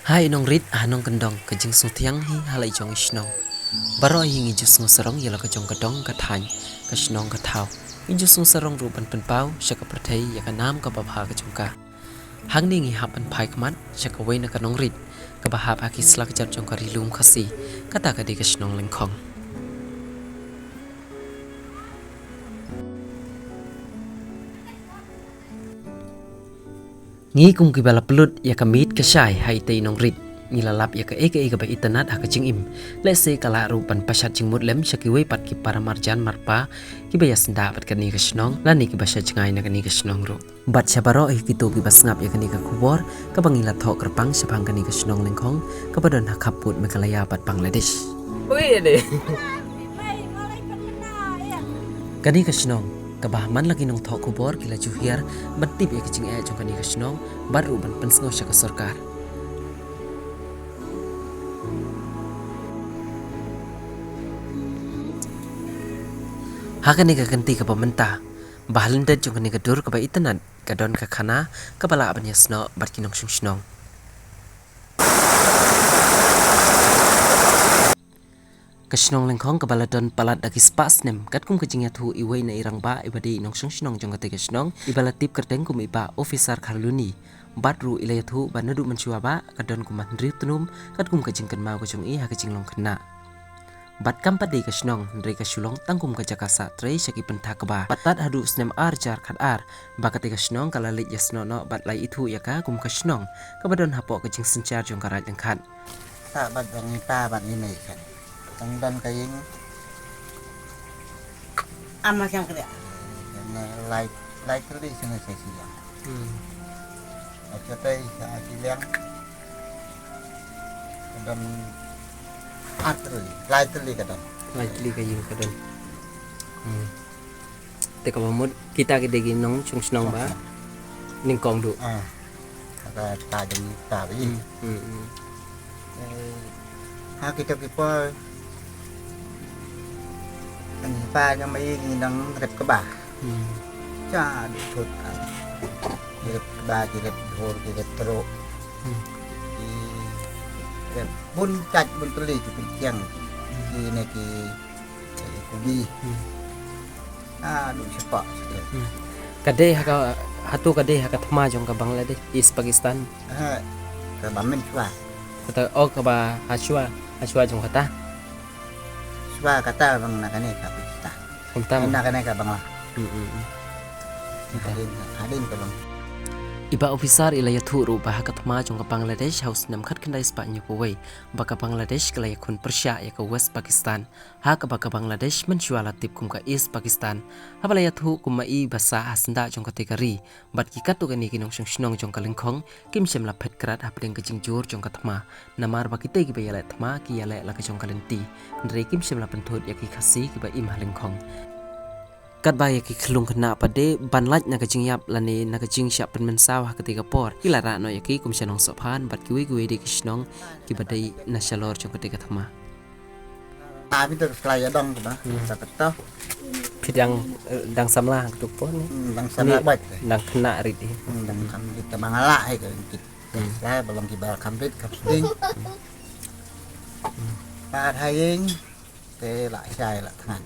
Hai nong rit nong kendong kejeng sutiang hi halai jong isnong. Baro hi ngi jus ngusarong yala kejong kedong katany kasnong katau. Ngi jus ngusarong ruban penpau syaka pertai yaka nam ka babha kejong ka. Hang ni ngi hap an pai kmat syaka wei na kanong rit ka bahap aki slak jat jong kari lum khasi kata ka di kasnong lengkong. Ngi kung kibala pelut ya kamit kasay hai tay nong rit nilalap ya ka eka ba itanat ha kajing im lese kala rupan pasat jing mutlem syakiwe pat ki para marjan marpa ki bayas nda pat kani kasnong lani ki basya jengai na kani kasnong ru bat syabaro kito ki basngap ya kani ka kubor ka bangila thok kerpang sapang kani kasnong lengkong ka badon ha kaput mekalaya pat Bangladesh. Wih deh. Kani kasnong kabahman lagi nong thok kubor kila juhiar batip ya kicing jong kani kasnong baru ban pensngo syaka sarkar. Hakani ka ganti ka pemerintah bahalin dan jong kani kadur ka ba itanat kadon ka khana kabala aban yasno bat kinong snong. Kasnong lengkong kabala don palat dagi spas nem kat kum kejing tu iwei na irang ba ibadi nong snong jong kate kasnong ibala tip kerteng kum iba officer Karluni batru ilaya tu banadu menchua ba kadon kum mandri tunum kat kum kejing kan mau kejong i ha kejing long kena bat kampat di kasnong ndri kasulong tangkum ka jakasa trei syaki pentha kaba batat hadu snem arjar khat ar bakate kasnong kala lit yasno no bat lai itu ya ka kum kasnong kabadon hapo kejing sencar jong karat lengkhan ta bat bang ta bat ini kan tang dan kaing ama yang kerja lai kali sini saya siang acatai saya siang dan lai kali kadang lai tli kaying kadon te ka mamut kita ke degi nong snong ba ningkong du ada tajam tabi ha kita kipo anh pa cho mấy nắng đẹp các bà cha được thôi đẹp bà chỉ đẹp hồ chỉ đẹp tro thì đẹp bún chạch bún tơi thì cũng chẳng thì này thì cũng đi đủ cepat kade ha hatu kade ha kathma jong ka Bangladesh East Pakistan ke bamen chua kata ka ba hachua jong kata chua kata bang nak ni ka kita kontam nak ni ka bang lah hadin tolong iba officer ilaya thu ru bah kathma jong ka Bangladesh house nam khat khandai spa nyu kowei baka Bangladesh kelaya khun persya ya ka West Pakistan ha ka baka Bangladesh menjuala tip kum ka East Pakistan habalaya thu kum mai basa hasnda jong ka tekari bat ki katu kani kinong snong jong ka lengkhong kim sem la phet krat ha pedeng kejing jur jong ka thma namar bakite ki bayala thma ki yale la ka jong ka lenti ndre kim sem la penthut ya ki khasi ki ba im ha lengkhong kat baya ki khlung khna pade banlaj na kajing yap lani na kajing sya pen mensaw ha ketika por kilara no yaki kum syanong sophan bat kiwi kiwi de kisnong ki badai na shalor jong ketika thama tapi tu selaya dong tu bah dapat tahu pidang dang samla tuk pon dang sana baik dang khna rit dang kam kita mangala hai ke saya belum kibal kamrit kapsing pa thaing ke lại sai lại thằng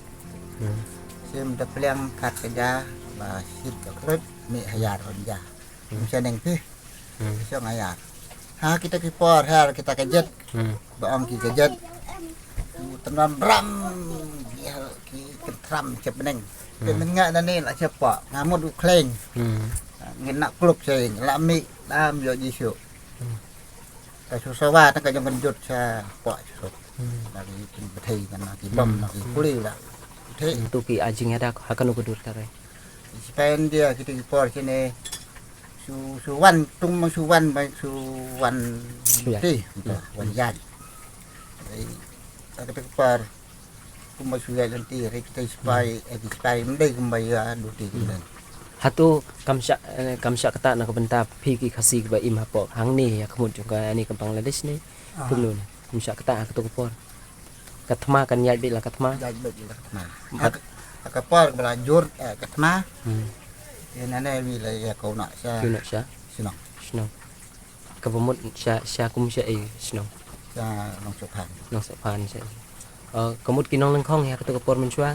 xem tập leng khát cái da và xịt cái khớp mẹ hayar còn da saya neng tu saya ngayar ha kita kipor ha kita kejet baong ki kejet tenan ram ki ketram cep neng menengah nani lah cepak ngamut du kleng ngenak klub saya lami dam yo jisu ka susawa ta ka jong kenjut sa pak su dari pethai kan ki bom ki kuli lah thế tu ki ajing ada hakanu kudur tare Spain dia kita impor sini suwan tung mang suwan bang suwan ti wan yan kita impor tung mang suwan nanti kita spy mendai kembali duti kita hatu kamsya kata na kabenta phi ki khasi ba im hapo hang ni ya khamut jong ka ani ka Bangladesh ni kumlun kamsya kata ka to kupor kathma kan yai bila kathma yai bila kathma kapal berlanjur kathma ini nane wilayah kau nak sya sino sino Kapamut sya kum sya snong จะลองสุพรรณ nong sa pan sya kamut kinong lang khong ya ka to kapor man chwa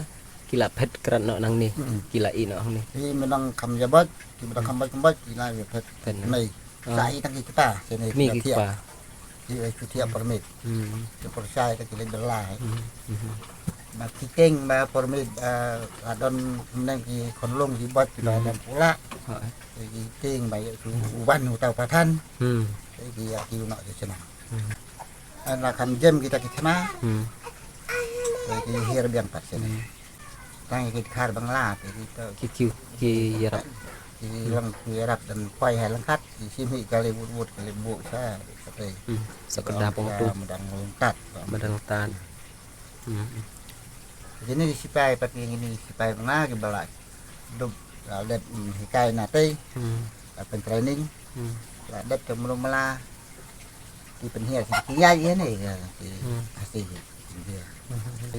kila phet kran no nang ni kila i no hong ni ที่มันต้องคำยาบัดที่มันต้องคำบัดที่น่าจะเพิ่มไม่สายตั้งกี่ตาเช่น mi นี้ ki เทียบ pa ที่ไอ้ชุดเทียบปรมิต จะปรชัยก็จะเล่นดอลลาร์ mm มาที่เก่งมาปรมิตดอนนั่งกี่คนลงกี่บัดกี่ดอนปุระ ha กี่เก่งไปอยู่วันอยู่เตาประทัน mm กี่กี่หน่อยจะชนะอันละคำเยี่ยมkitaชนะ กี่เฮียร์เบียงปัดเช่นตั้งกี่ขาดบังลากี่เตอ ki kiu ki yarap กี่ลังกี่รับdan ปล่อยให้ลังคัดกี่ชิมหิกาเลยวุดกาเลยบุใช่สเปรย์ sakada pong tu มันดังลงตัด madang tan jadi sipai pati ini sipai mana ke balak dub lihat hikai nate pen training dat ke belum malah di penhia si kiai ini ki asih dia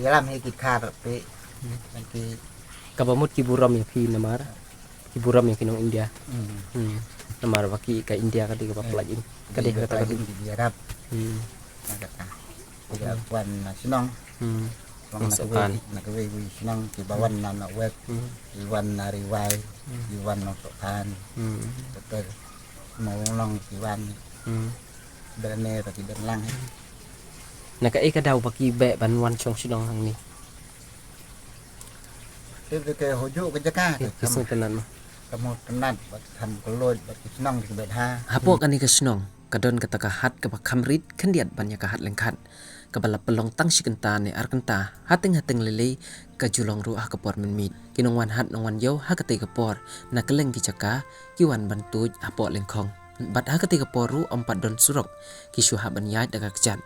dalam hikit kar pe nanti kapamut ki buram ya pi namar ki buram ya kinong India namar waki ka India ka di ka pelajin ka di ka ta di Arab kata dia puan senang nak we senang di bawan nak web di wan riwai di wan nosokan betul mau long di wan berane tapi berlang na ka ka daw waki be ban wan chong sinong hang ni itu ke hojo ke jaka kisung tenan mo kamu tenat buat ham kelod buat senang di bedha hapo kan ni ka sinong kadon kata ka hat ka kamrit khandiat ban ya ka hat lengkhat kabalap pelong tang sikenta ne arkanta hating lele ka julong ruah ka por men mit kinong wan hat nong wan yo ha ka te ka por na keleng ki jaka ki wan bantuj apo lengkhong bat ha ka te ka por ru ompat don surok ki shu ha ban yai daga kjan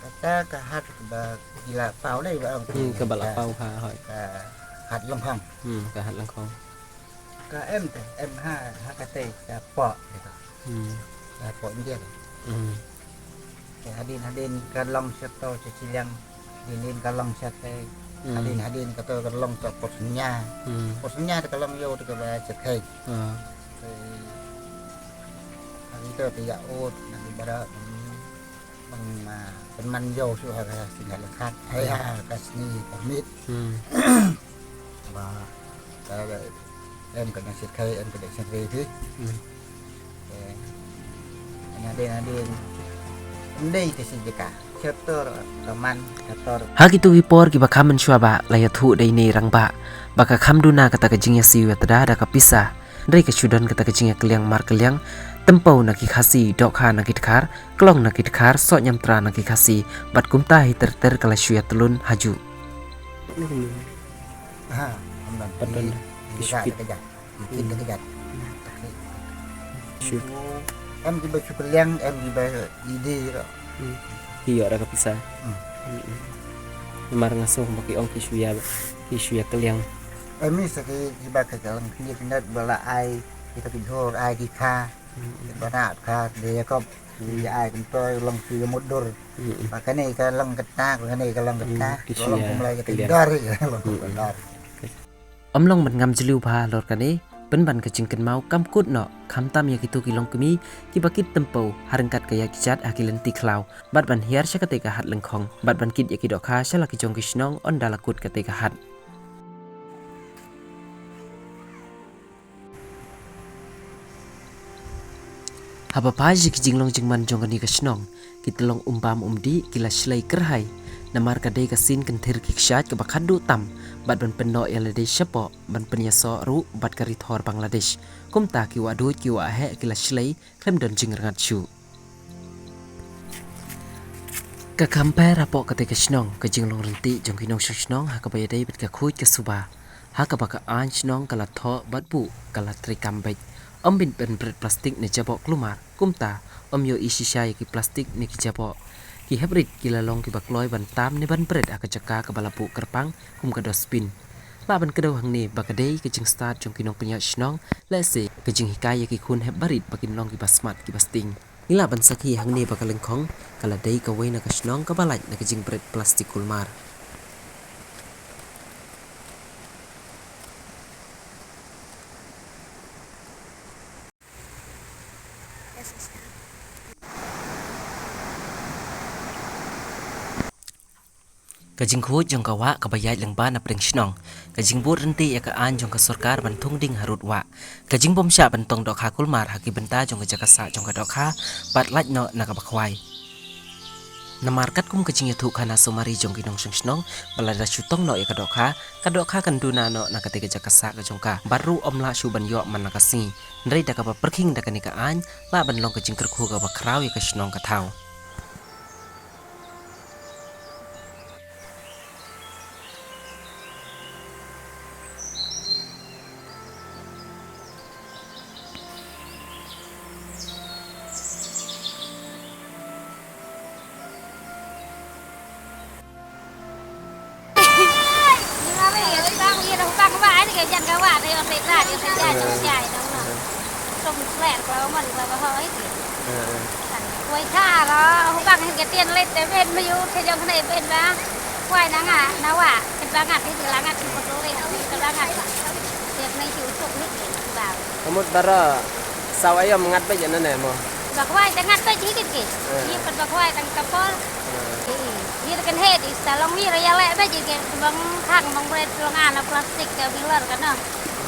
kata ka hat ba gila pau dai ba ka bala pau ha hoi ka hat long hong ka hat lengkhong ka em te em ha ka te ka po ka po dia hadin ka long seto cicilang dinin ka long sate hadin ka to ka long to posnya ka long yo ka ba cekai hari to ti ya ot na bara bang teman yo su ha singal khat hai ha ka sni permit ba ka em ka cekai em ka cekai tu hadin Ndai te sijaka chapter teman kator hakitu wipor ki bakam men ba laya thu dei ne rang ba baka kham duna kata ka jingya siwa tada da ka pisa ndai ka chudan kata ka jingya kliang mar kliang tempau na ki khasi dok kha na ki khar klong na ki khar so nyam tra na ki khasi bat kumta hi ter kala shuya tulun haju ha amnan padon bisa kerja bikin kerja em di baju keliang em di baju ide iya ada kepisah mar ngasuh baki ong ki shuya keliang em ni sakit di baka jalan kini pindah bala ai kita pinhor ai di kha bana kha dia ko dia ai kan to long ki motor maka ni ka long keta ka ni ka long keta long mulai ka tidar long tidar long man ngam jliu pha lor ka ni pen ban ka jingken mau kam kut no kham tam ya kitu kilong kemi ki bakit tempau harengkat ka ya kijat akilen ti klau bat ban hiar sha ka te ka hat lengkhong bat ban kit ya ki dokha sha la ki jong kisnong on dalakut ka te ka hat haba paji ki jinglong jingman jong ni ka snong ki telong umpam umdi kila shlai kerhai namar ka dei ka sin kan thir ki kshat ka bakhadu tam bat ban penno yalade shapo ban penyaso ru bat kari thor Bangladesh kumta ki wa do ki wa he kila shlai klem don jingrangat chu ka kampai rapo ka te ka snong ka jinglong renti jong kinong snong ha ka bayadei bet ka khuj ka suba ha ka baka an snong kala tho bat bu kala tri kambej bin ben bret plastik ne jabo klumar kumta yo isi syai ki plastik ne ki jabo ki hybrid kila long ki bakloi ban tam ne ban bret aka jaka ka balapu kerpang kum ka dosbin ba ban kedo hang ne bakadei ke jing start jong kinong punya snong le se ke jing hikaya ki khun hebarit bakin long ki basmat ki basting ila ban sakhi hang ne bakaleng khong kala dei ka weina ka snong ka balai na ke jing bret plastik kulmar Kajing ku jong kawa kabayat lang ba na pring shnong. Kajing bu renti ya ka an jong ka sorkar bantung ding harut wa. Kajing bom sya bantong dok ha kulmar haki benta jong ka jakasa jong ka dok ha bat laj no na ka bakwai. Namarkat kum kajing yathu kana sumari jong kinong shnong balada syutong no ya ka dok ha kan duna no na ka tiga jakasa ka jong ka baru omla shu ban yo man na ka si. Ndrei da ka ba perking da ka ni ka an la ban long kajing kerku ka ba kraw ya ka shnong ka thau. Jangan gawat dia orang tak dia saja jai dong no. Trong lẹt của mình là hơi quay xa đó không bằng cái tiền lên tới bên mới vô thế trong cái này bên đó quay nắng à nó à cái bác ngặt thì là ngặt thì một số này cái bác ngặt tiệc này chịu sụp hết vào Kamu bara saw ayam ngat ba yan na mo. bác quay ta ngặt tới chỉ cái gì như phần bác quay tăng kapal như cái hết thì salon như là lẹ bây giờ cái băng thằng băng bread long an là plastic cái bilar cái nó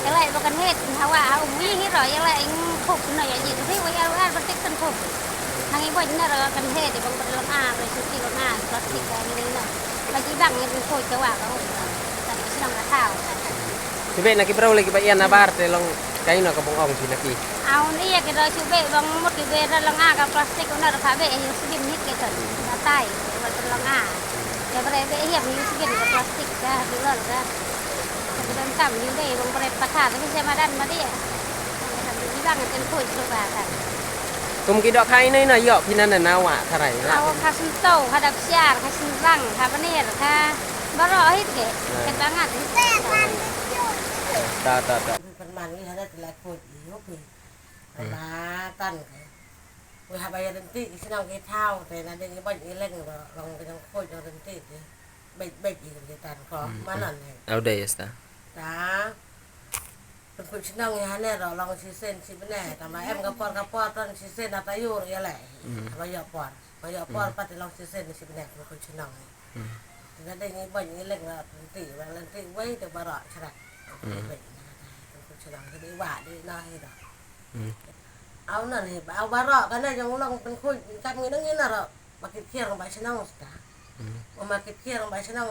cái lại bác hết hawa ung như hết rồi cái lại khục này gì cái thấy cái ăn plastic tân khục hàng ấy bệnh nó là cái hết thì băng bread long an rồi sushi long an plastic cái này nó bác chỉ bằng cái khôi cái quả đó tại cái xong là thảo Sibe nakibraw lagi ba yan na bar te long kayo na kabong ong sinaki. ao này cái đó chú bệ băng một cái bệ ra long an cái plastic nó là phá bệ như skin hết cái thật là tay cái bệ long an cái bệ bệ hiệp như skin cái plastic ra bilar ra cái đơn cảm như vậy băng bệ bắt thả cái xe mà đan mà đi chỉ bằng cái khôi cho bà cả Kum ki dok hai nay na yo pinan na nawa tharai na. ao khá sinh tàu khá đặc xia khá sinh răng khá vấn đề khá bao rõ hết cái băng ngặt Ta. Perman ini ada telepon iyo na tan we ha bayar nanti isinang ke thao te na ding ban i leng long ke jang khoi jang nanti te bet i ke tan ko manan ne Au day sta. taเป็นคนชินองya ne ro long si sen si bene ta ma em ka por ton si sen ata yo ya le ba yo por pa te long si sen si beneคนชินองna ding ban i leng nanti wa nanti we te bara charaคนชินองte wa de na he daเอานั่นเห็นเอาบารอกันได้ยังลองเป็นคุยจับเงินนั่งเงินน่ะหรอมาเก็บเที่ยวลงไปชนะสตามาเก็บเที่ยวลงไปชนะ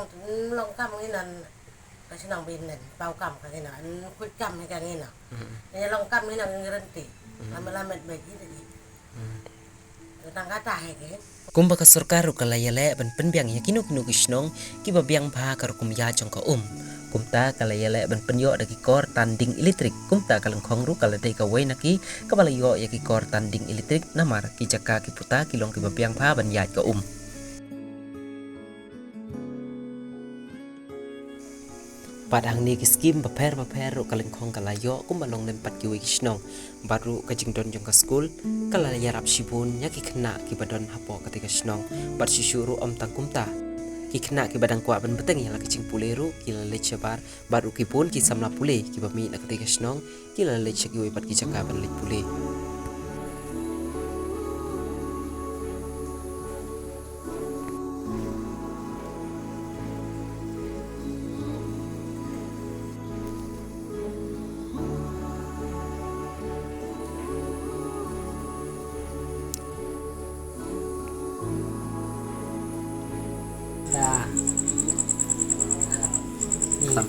ลงกำเงินนั่นไปชนะบินนั่นเป่ากำกันนี่น่ะคุยกำให้กันนี่น่ะเนี่ยลงกำนี่น่ะเงินตีทำเวลาเม็ดยี่สิบตั้งกระจายให้ Kum baka sorkar ru kalayale ban penbiang ya kinuk kisnong ki babiang pha kar kum ya jong ka Kum ta kalayale ban penyo da ki kor tanding elektrik kum ta kalang khong ru kaladai ka wai naki ka balayo ya ki kor tanding elektrik namar ki jaka ki puta ki long ki babiang pha ban ya ka Padang ni kiskim baper ru kaling khong kalayo kum balong nempat ki wai kisnong baru kajing don jong ka school kalaya rap shibun ya ki khna ki badon hapo katika snong bat sisuru om tangkumta ki khna ki badang kwa ban beteng ya la kajing puleru ki la lech bar baru ki pun ki samla pule ki bami na katika snong ki la lech ki wai bat ki jaka ban lech pule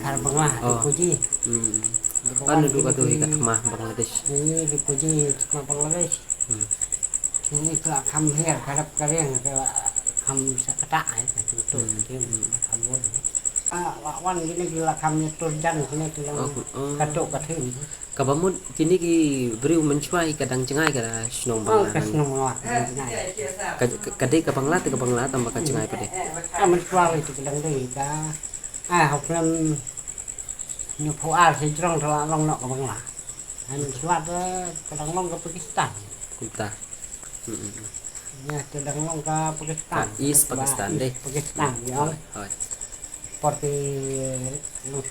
Kar bangla dipuji. Kan dulu ka tuh kat mah Bangladesh. Ini dipuji sama Bangladesh. Ini kelak kam her kadap kareng kelak kam sakata itu dia kamu. Wan ini kelak kam turjan ini kelak katuk kating. Kabamud kini ki beriu mencuai kadang cengai kada snong bangla. Kasnong bangla. Kadai ka bangla te ka bangla tambah ka cengai pade. Mencuai itu kadang deui ka. Học năm nhiều phụ ao thì trong là long nọ bằng là anh soát cái đằng long cái Pakistan Kumta. nha cái đằng long cái Pakistan East Pakistan deh. Pakistan ya Hoi. seperti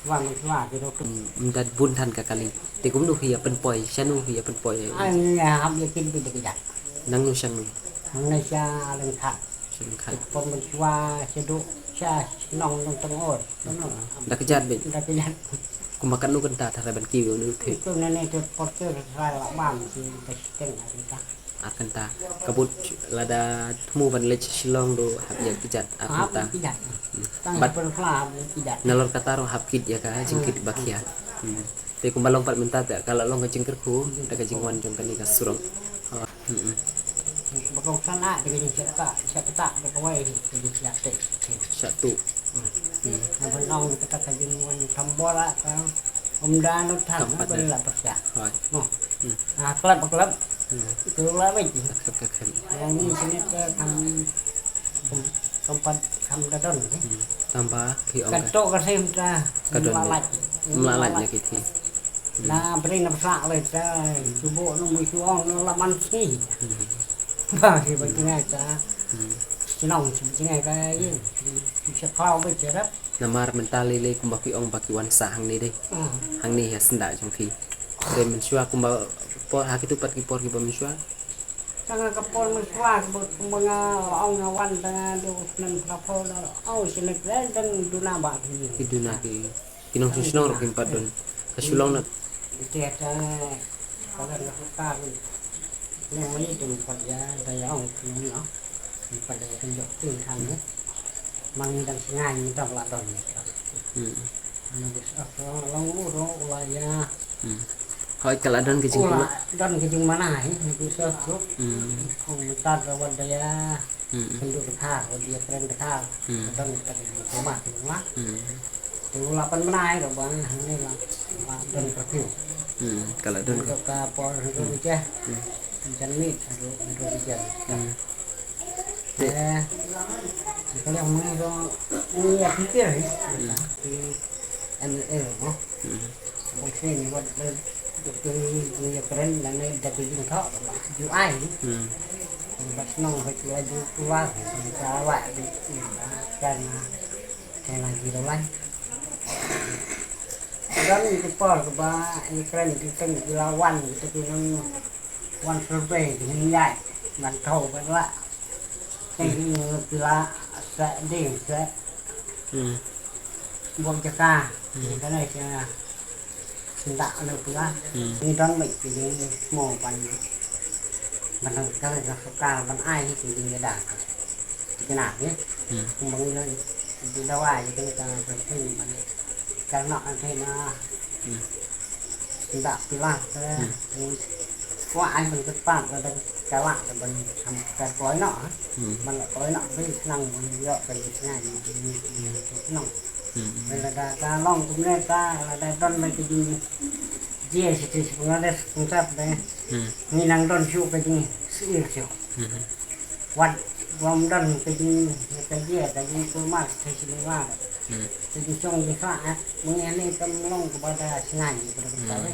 long cái đó Mdad bun than ka kali. Te kum nu hiya pen poi, shanu hiya pen poi. anh nhà học được kinh bị được cái Nang nu shanu. hôm nay cha lên thạc Sungkan. Pementua seduk cha nong nong tengor. Dah kejat be. Dah kejat. Ku makan nu kenta thara ban kiu nu the. Itu nenek tu porter saya lak bam si besteng ada. Akan ta kabut lada temu ban lech silong do hab ya kejat akan ta. Kejat. Tang Bat perflam kejat. nalor kataro hab kit ya ka jingkit bakia. Te kumbalong pat minta ta kalau long jingkir ku da ka jingwan jong kani ka surong. Bakong sana dengan siapa tak berkawai jadi siapa. Satu. Abang nong kita kajing wan tambor lah kan. Dan nutan bela persia. Hai. No. Nah, klub itu lah baik. Kakak. Yang ini sini ke tempat dadon. Tambah ki ong. Kato kasi kita Kadon. Melalatnya Melalat. kiti. Nah, beri nak sak le ta. Subuh nu mu suang nu laman si. Bah, si begini ta. Sinong singai cái sẽ khao với chế đất. Namar mentali le kumba ki ong baki wan sa hang ni de. Hang ni ya senda jong ki. De mensua kumba por hak itu pat ki por ki ba mensua. Sang kapol mo swag mga ong wan ta do nan kapol au sinek dan duna ba Ki duna ki kinong susnong ro kimpat don. Kasulong na itu ada kalau nak kita yang ini tempat ya daya ong ini pada tunjuk tingkang ya mang dan sengai ni tak ladon anu bisa long uro ulaya Hoi kaladon ki jing ula dan kejung mana ini bisa grup ong mentar lawan daya penduduk dekah dia keren dekah dan kita rumah ula pan menai ro bang ini lah dan kerja kaladon ko. untuk kapal itu aja jangan mit itu aja kalau yang mana itu ini ya pikir di ML no mungkin buat itu dia keren dan dari jengkok UI bas nong itu aja keluar bawa di kan saya lagi lain dan itu por ke ba ini keren itu kan dilawan itu kan wan survey ini ya man tahu kan lah cái là sẽ đi sẽ buông cho ca cái này sẽ sinh tạo được là như trong bệnh thì mổ bằng cái này là ca bằng ai thì đừng đạt cái nào nhé không bằng như đi đâu ai thì cái phải thấy mà cái nọ thì nó sinh tạo thì là qua anh mình cái phạm là cái lạ thì mình làm cái cối nọ mình lại cối nọ với năng mình gọi cái này nòng đây là ta long cũng đây ta là đây đơn mấy cái gì chia thì nó đây không sắp đây như năng đơn chịu cái gì sự chịu quạt vòng đơn cái gì cái gì tôi mà thấy chỉ là thì trong cái khác mình nghe lên tâm long của bà ta ngày của nó đấy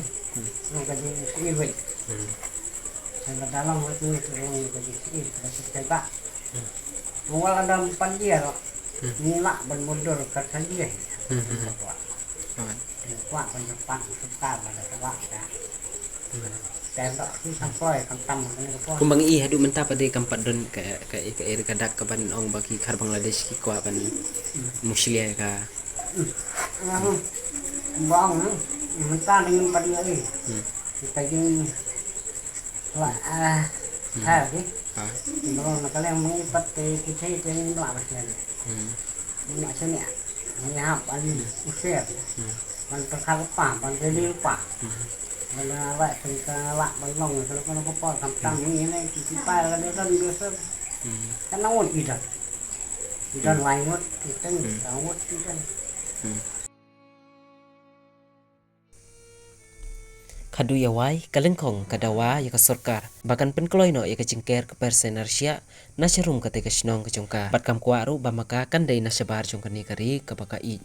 cái gì cũng như vậy Yang dalam itu yang begitu bersih tak. Mula ada empat dia loh. Nila bermundur kata dia. Kuat pendepan kita pada kuat ya. Dan tak sih sampai kantam ini kuat. Kumbang i hadu menta pada kampat don ka air kadak ka ban ong baki khar Bangladesh ki kwa ban muslia ka. Bang, menta dengan pada ini. Kita ini là ha cái nó là cái em mới bắt cái thấy cái loại bạch này loại xe nhẹ nghe học anh xe bằng cái khăn phẳng bằng cái liêu phẳng là vậy thì cái lạ bằng lòng rồi nó có bỏ cầm tăng như thế này thì chỉ phải là để đơn đưa sớm cái nó ổn gì rồi thì đơn ngoài mất thì tên đó mất thì tên Kadu yawai kalengkong kadawa ya ka sorkar bahkan penkeloi no ya ka jingker ke persenersia nasyarum ka te ka sinong ka jongka bat kam kwaru ba maka kan dai nasyabar jongka ni kari ka baka i